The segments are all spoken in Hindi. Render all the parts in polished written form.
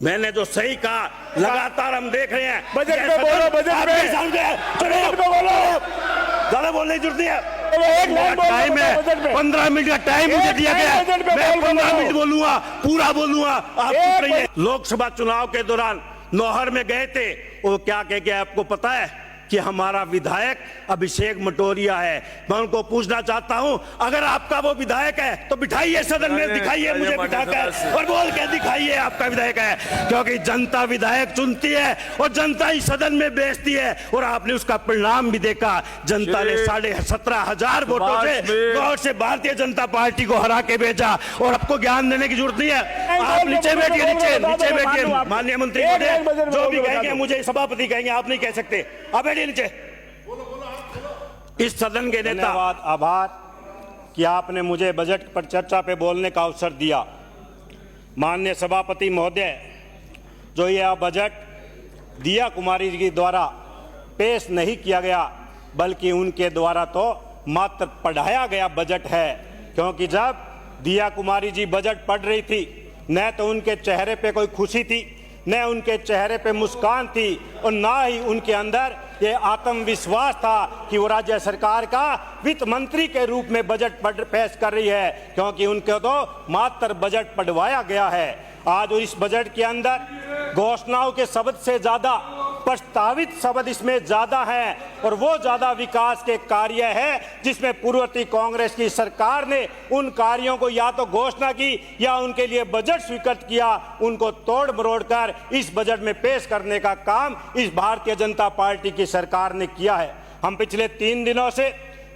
मैंने जो सही कहा, लगातार हम देख रहे हैं। बजट में बोलो, बजट में बोलो, ज्यादा बोलने की जरूरत नहीं है। टाइम है, 15 मिनट का टाइम मुझे दिया गया है। मैं 15 मिनट बोलूंगा, पूरा बोलूंगा। आप चुप रहिए। लोकसभा चुनाव के दौरान नौहर में गए थे, वो क्या कह के आपको पता है कि हमारा विधायक अभिषेक मटोरिया है। मैं उनको पूछना चाहता हूं, अगर आपका वो विधायक है तो बिठाइए सदन में, दिखाइए मुझे बिठाकर और बोल के दिखाइए आपका विधायक है, क्योंकि जनता विधायक चुनती है और जनता ही सदन में बेचती है। और आपने उसका परिणाम भी देखा, जनता ने 17,500 वोटों से भारतीय जनता पार्टी को हरा के भेजा। और आपको ज्ञान देने की जरूरत नहीं है। आप नीचे बैठिए, नीचे बैठिए। माननीय मंत्री महोदय जो भी कहेंगे, मुझे सभापति कहेंगे, आप नहीं कह सकते। आप नीचे। इस सदन के नेता, धन्यवाद, आभार कि आपने मुझे बजट पर चर्चा पे बोलने का अवसर दिया। माननीय सभापति महोदय, जो यह बजट दिया कुमारी जी के द्वारा पेश नहीं किया गया, बल्कि उनके द्वारा तो मात्र पढ़ाया गया बजट है। क्योंकि जब दिया कुमारी जी बजट पढ़ रही थी, न तो उनके चेहरे पे कोई खुशी थी, न उनके चेहरे पे मुस्कान थी, और ना ही उनके अंदर ये आत्मविश्वास था कि वो राज्य सरकार का वित्त मंत्री के रूप में बजट पेश कर रही है। क्योंकि उनको तो मात्र बजट पढ़वाया गया है। आज इस बजट के अंदर घोषणाओं के शब्द से ज्यादा प्रस्तावित शब्द इसमें ज्यादा हैं, और वो ज्यादा विकास के कार्य है जिसमें पूर्ववर्ती कांग्रेस की सरकार ने उन कार्यों को या तो घोषणा की या उनके लिए बजट स्वीकृत किया, उनको तोड़ मरोड़ कर इस बजट में पेश करने का काम इस भारतीय जनता पार्टी की सरकार ने किया है। हम पिछले 3 दिनों से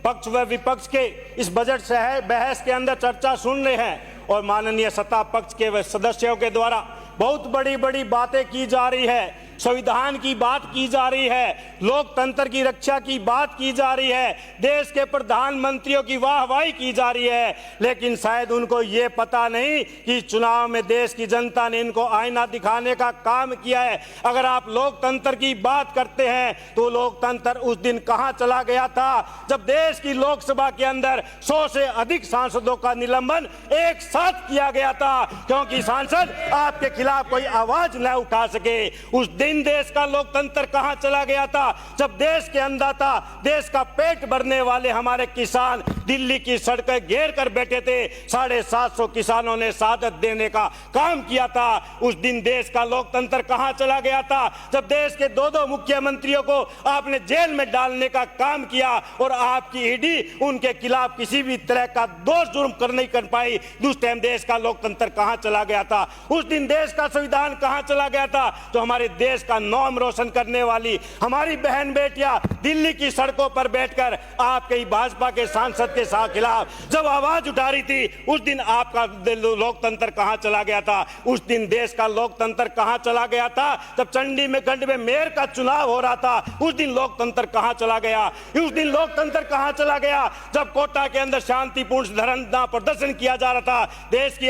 पक्ष व विपक्ष के इस बजट से बहस के अंदर चर्चा सुन रहे हैं, और माननीय सत्ता पक्ष के सदस्यों के द्वारा बहुत बड़ी बड़ी बातें की जा रही है। संविधान की बात की जा रही है, लोकतंत्र की रक्षा की बात की जा रही है, देश के प्रधानमंत्रियों की वाहवाही की जा रही है। लेकिन शायद उनको ये पता नहीं कि चुनाव में देश की जनता ने इनको आईना दिखाने का काम किया है। अगर आप लोकतंत्र की बात करते हैं तो लोकतंत्र उस दिन कहां चला गया था जब देश की लोकसभा के अंदर 100 से अधिक सांसदों का निलंबन एक साथ किया गया था, क्योंकि सांसद आपके खिलाफ कोई आवाज न उठा सके। उस दिन देश का लोकतंत्र कहां चला गया था जब देश के अन्नदाता, देश का पेट भरने वाले हमारे किसान दिल्ली की सड़कें घेर कर बैठे थे। 750 किसानों ने शहादत देने का काम किया था। उस दिन देश का लोकतंत्र कहां चला गया था जब देश के 2 मुख्यमंत्रियों को आपने जेल में डालने का काम किया, और आपकी ईडी उनके खिलाफ किसी भी तरह का दोष जुर्म नहीं कर पाई। उस टाइम देश का लोकतंत्र कहां चला गया था? उस दिन देश का संविधान कहां चला गया था? तो हमारे देश का नाम रोशन करने वाली हमारी बहन बेटियां दिल्ली की सड़कों पर बैठकर आपके भाजपा के सांसद के खिलाफ जब आवाज उठा रही थी, उस दिन आपका लोकतंत्र कहां चला गया था? उस दिन देश का लोकतंत्र कहां चला गया था जब चंडी में गंड में मेयर का चुनाव हो रहा था? उस दिन लोकतंत्र कहां चला गया? उस दिन लोकतंत्र कहां चला गया जब कोटा के अंदर शांतिपूर्ण धरना प्रदर्शन किया जा रहा था? देश की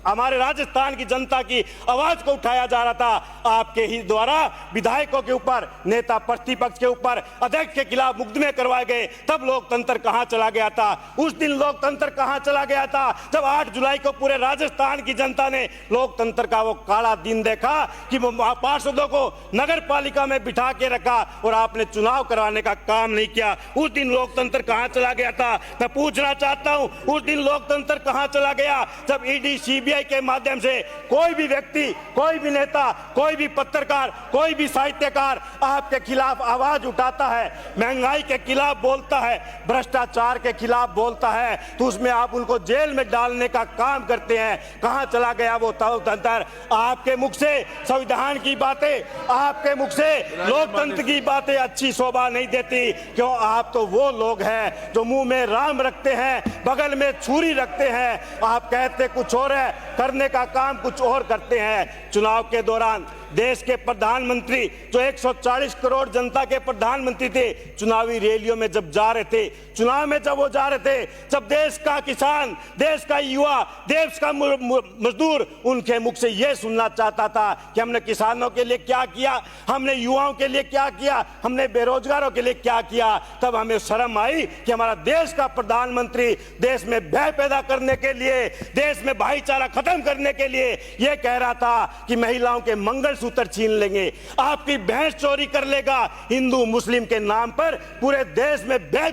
हमारे राजस्थान की जनता की आवाज को उठाया जा रहा था। आपके ही द्वारा विधायकों के ऊपर, नेता प्रतिपक्ष के ऊपर, अध्यक्ष के खिलाफ मुकदमे करवाए गए। तब लोकतंत्र कहां चला गया था? उस दिन लोकतंत्र कहां चला गया था जब 8 जुलाई को पूरे राजस्थान की जनता ने लोकतंत्र का वो काला दिन देखा कि पार्षदों को नगर पालिका में बिठा के रखा और आपने चुनाव कराने का काम नहीं किया। उस दिन लोकतंत्र कहां चला गया था? मैं पूछना चाहता हूं, उस दिन लोकतंत्र कहां चला गया जब ईडी सीबीआई के माध्यम से कोई भी व्यक्ति, कोई भी नेता, कोई भी पत्रकार, कोई भी साहित्यकार आपके खिलाफ आवाज उठाता है, महंगाई के खिलाफ बोलता है, भ्रष्टाचार के खिलाफ बोलता है, तो उसमें आप उनको जेल में डालने का काम करते हैं। कहां चला गया वो लोकतंत्र? आपके मुख से संविधान की बातें, आपके मुख से लोकतंत्र की बातें अच्छी शोभा नहीं देती। क्यों? आप तो वो लोग हैं जो मुंह में राम रखते हैं, बगल में छुरी रखते हैं। आप कहते कुछ और है, करने का काम कुछ और करते हैं। चुनाव के दौरान देश के प्रधानमंत्री जो 140 करोड़ जनता के प्रधानमंत्री थे, चुनावी रैलियों में जब जा रहे थे, चुनाव में जब वो जा रहे थे, जब देश का किसान, देश का युवा, देश का मजदूर उनके मुख से यह सुनना चाहता था कि हमने किसानों के लिए क्या किया, हमने युवाओं के लिए क्या किया, हमने बेरोजगारों के लिए क्या किया, तब हमें शर्म आई कि हमारा देश का प्रधानमंत्री देश में भय पैदा करने के लिए, देश में भाईचारा खत्म करने के लिए यह कह रहा था कि महिलाओं के मंगलसूत्र छीन लेंगे, आपकी भैंस चोरी कर लेगा। हिंदू मुस्लिम के नाम पर पूरे देश में भय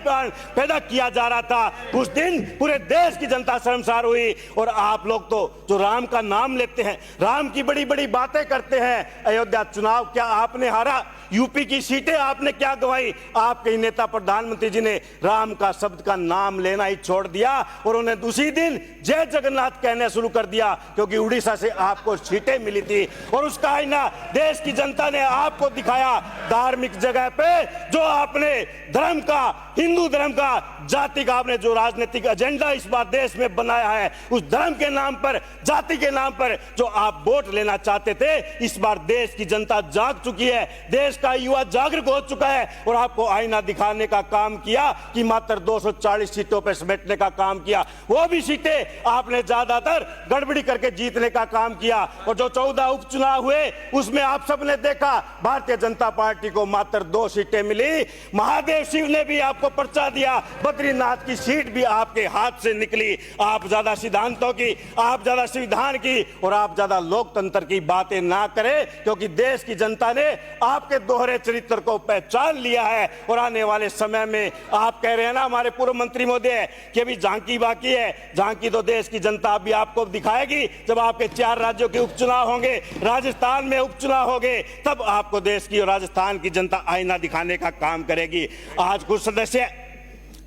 पैदा किया जा रहा था। उस दिन पूरे देश की जनता शर्मसार हुई। और आप लोग तो जो राम का नाम लेते हैं, राम की बड़ी बड़ी बातें करते हैं, अयोध्या चुनाव क्या आपने हारा? यूपी की सीटें आपने क्या गंवाई? आपके नेता प्रधानमंत्री जी ने राम का शब्द का नाम लेना ही छोड़ दिया और उन्हें दूसरी दिन जय जगन्नाथ कहने शुरू कर दिया, क्योंकि उड़ीसा से आपको सीटें मिली थी और उसका आईना देश की जनता ने आपको दिखाया। धार्मिक जगह पे जो आपने धर्म का, हिंदू धर्म का, जाति का आपने जो राजनीतिक एजेंडा इस बार देश में बनाया है, उस धर्म के नाम पर, जाति के नाम पर जो आप वोट लेना चाहते थे, इस बार देश की जनता जाग चुकी है, देश का युवा जागरूक हो चुका है और आपको आईना दिखाने का काम किया कि मात्र 240 सीटों पर समेटने का काम किया। वो भी सीटें आपने ज्यादातर गड़बड़ी करके जीतने का काम किया। और जो 14 उपचुनाव हुए उसमें आप सबने देखा भारतीय जनता पार्टी को मात्र 2 सीटें मिली। महादेव शिव ने भी आपको पर्चा दिया, बद्रीनाथ की सीट भी आपके हाथ से निकली। आप ज्यादा सिद्धांतों की, आप ज्यादा संविधान की और आप ज्यादा लोकतंत्र की बातें ना करें, क्योंकि देश की जनता ने आपके दोहरे चरित्र को पहचान लिया है। और आने वाले समय में आप कह रहे हैं ना हमारे पूर्व मंत्री महोदय कि अभी झांकी बाकी है, झांकी तो देश की जनता भी आपको दिखाएगी जब आपके 4 राज्यों के उपचुनाव होंगे, राजस्थान में उपचुनाव होंगे, तब आपको देश की और राजस्थान की जनता आईना दिखाने का काम करेगी। आज कुछ सदस्य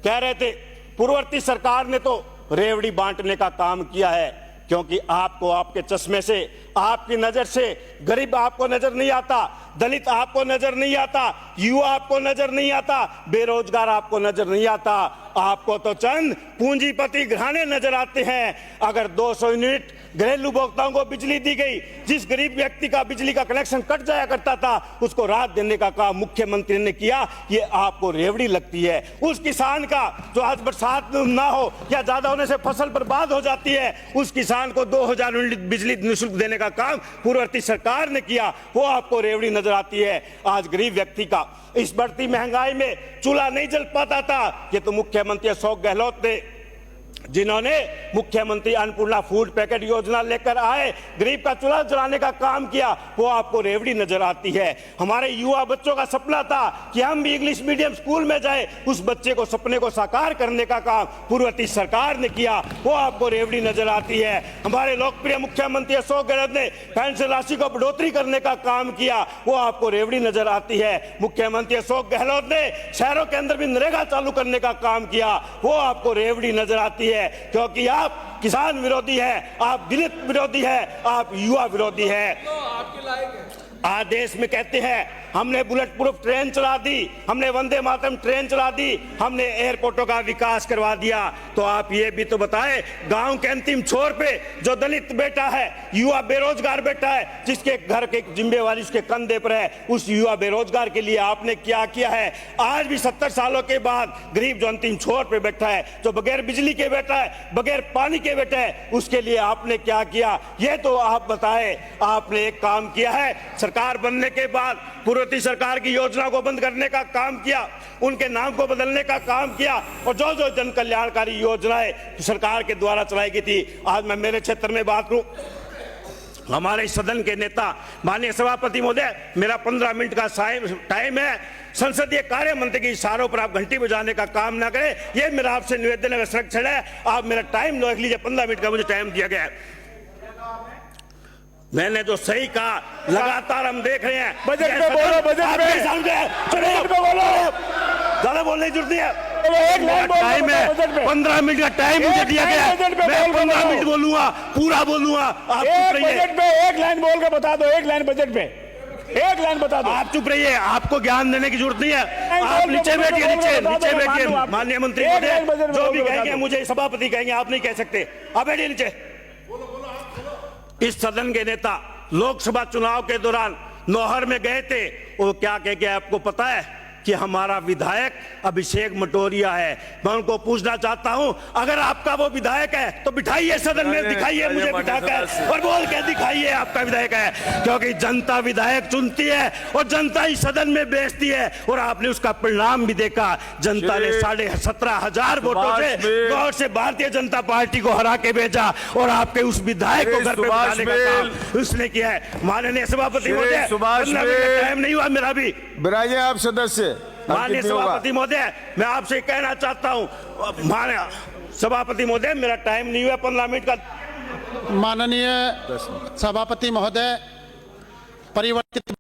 कह रहे थे पूर्ववर्ती सरकार ने तो रेवड़ी बांटने का काम किया है, क्योंकि आपको आपके चश्मे से, आपकी नजर से गरीब आपको नजर नहीं आता, दलित आपको नजर नहीं आता, युवा आपको नजर नहीं आता, बेरोजगार आपको नजर नहीं आता। आपको तो चंद पूंजीपति घराने नजर आते हैं। अगर 200 यूनिट घरेलू उपभोक्ताओं को बिजली दी गई, जिस गरीब व्यक्ति का बिजली का कनेक्शन कट जाया करता था उसको राहत देने का काम मुख्यमंत्री ने किया, ये आपको रेवड़ी लगती है। उस किसान का जो आज बरसात ना हो या ज्यादा होने से फसल बर्बाद हो जाती है, उस किसान को 2000 यूनिट बिजली निःशुल्क देने का काम पूर्ववर्ती सरकार ने किया, वो आपको रेवड़ी नजर आती है। आज गरीब व्यक्ति का इस बढ़ती महंगाई में चूल्हा नहीं जल पाता था, ये तो मुख्यमंत्री अशोक गहलोत ने, जिन्होंने मुख्यमंत्री अन्नपूर्णा फूड पैकेट योजना लेकर आए, गरीब का चूल्हा जलाने का काम किया, वो आपको रेवड़ी नजर आती है। हमारे युवा बच्चों का सपना था कि हम भी इंग्लिश मीडियम स्कूल में जाए, उस बच्चे को सपने को साकार करने का काम पूर्ववर्ती सरकार ने किया, वो आपको रेवड़ी नजर आती है। हमारे लोकप्रिय मुख्यमंत्री अशोक गहलोत ने पेंशन राशि को बढ़ोतरी करने का काम किया, वो आपको रेवड़ी नजर आती है। मुख्यमंत्री अशोक गहलोत ने शहरों के अंदर भी नरेगा चालू करने का काम किया, वो आपको रेवड़ी नजर आती है। क्योंकि आप किसान विरोधी है, आप दलित विरोधी है, आप युवा विरोधी है। आज देश में कहते हैं हमने बुलेट प्रूफ ट्रेन चला दी, हमने वंदे मातरम ट्रेन चला दी, हमने एयरपोर्टों का विकास करवा दिया, तो आप ये भी तो बताएं गांव के अंतिम छोर पे जो दलित बेटा है, युवा बेरोजगार बेटा है, जिसके घर की जिम्मेवारी उसके कंधे पर है, उस युवा बेरोजगार के लिए आपने क्या किया है? आज भी 70 सालों के बाद गरीब जो अंतिम छोर पे बैठा है, जो बगैर बिजली के बैठा है, बगैर पानी के बैठा है, उसके लिए आपने क्या किया? ये तो आप बताएं। आपने एक काम किया है, सरकार बनने के बाद पूर्ववर्ती सरकार की योजना को बंद करने का काम किया, उनके नाम को बदलने का काम किया, और जो जो जन कल्याणकारी योजनाएं सरकार के द्वारा चलाई गई थी। आज मैं मेरे क्षेत्र में बात करूं, हमारे सदन के नेता माननीय सभापति महोदय, मेरा 15 मिनट का टाइम है, संसदीय कार्य मंत्री के इशारों पर आप घंटी बजाने का काम ना करें, यह मेरा आपसे निवेदन है, संरक्षण है। आप मेरा टाइम लिख लीजिए, 15 मिनट का मुझे टाइम दिया गया है। मैंने जो सही कहा, लगातार हम देख रहे हैं, बजट में बोलो, बजट में बोलो, ज्यादा बोलने की जरूरत नहीं है। टाइम है, 15 मिनट का टाइम मुझे दिया गया है, मैं 15 मिनट बोलूंगा, पूरा बोलूंगा। आप चुप रहिए, बजट में एक लाइन बोल के बता दो, एक लाइन बजट में एक लाइन बता दो। आप चुप रहिए, आपको ज्ञान देने की जरूरत नहीं है। आप नीचे बैठिए, नीचे बैठिए। माननीय मंत्री महोदय जो भी कहेंगे मुझे सभापति कहेंगे, आप नहीं कह सकते। आप बैठिए नीचे। इस सदन के नेता लोकसभा चुनाव के दौरान नौहर में गए थे, वो क्या कह के आपको पता है कि हमारा विधायक अभिषेक मटोरिया है। मैं उनको पूछना चाहता हूं, अगर आपका वो विधायक है तो बिठाइए सदन में, दिखाइए मुझे बिठाकर और बोल के दिखाइए आपका विधायक है, क्योंकि जनता विधायक चुनती है और जनता ही सदन में बेचती है। और आपने उसका परिणाम भी देखा, जनता ने 17,500 वोटों से गौर से भारतीय जनता पार्टी को हरा के भेजा और आपके उस विधायक को घर पे बिठाने का काम उसने किया है। माननीय सभापति महोदय, टाइम नहीं हुआ मेरा भी, बिराजे आप सदस्य। माननीय सभापति महोदय, मैं आपसे कहना चाहता हूं, माननीय सभापति महोदय मेरा टाइम नहीं हुआ 15 मिनट का। माननीय सभापति महोदय, परिवर्तित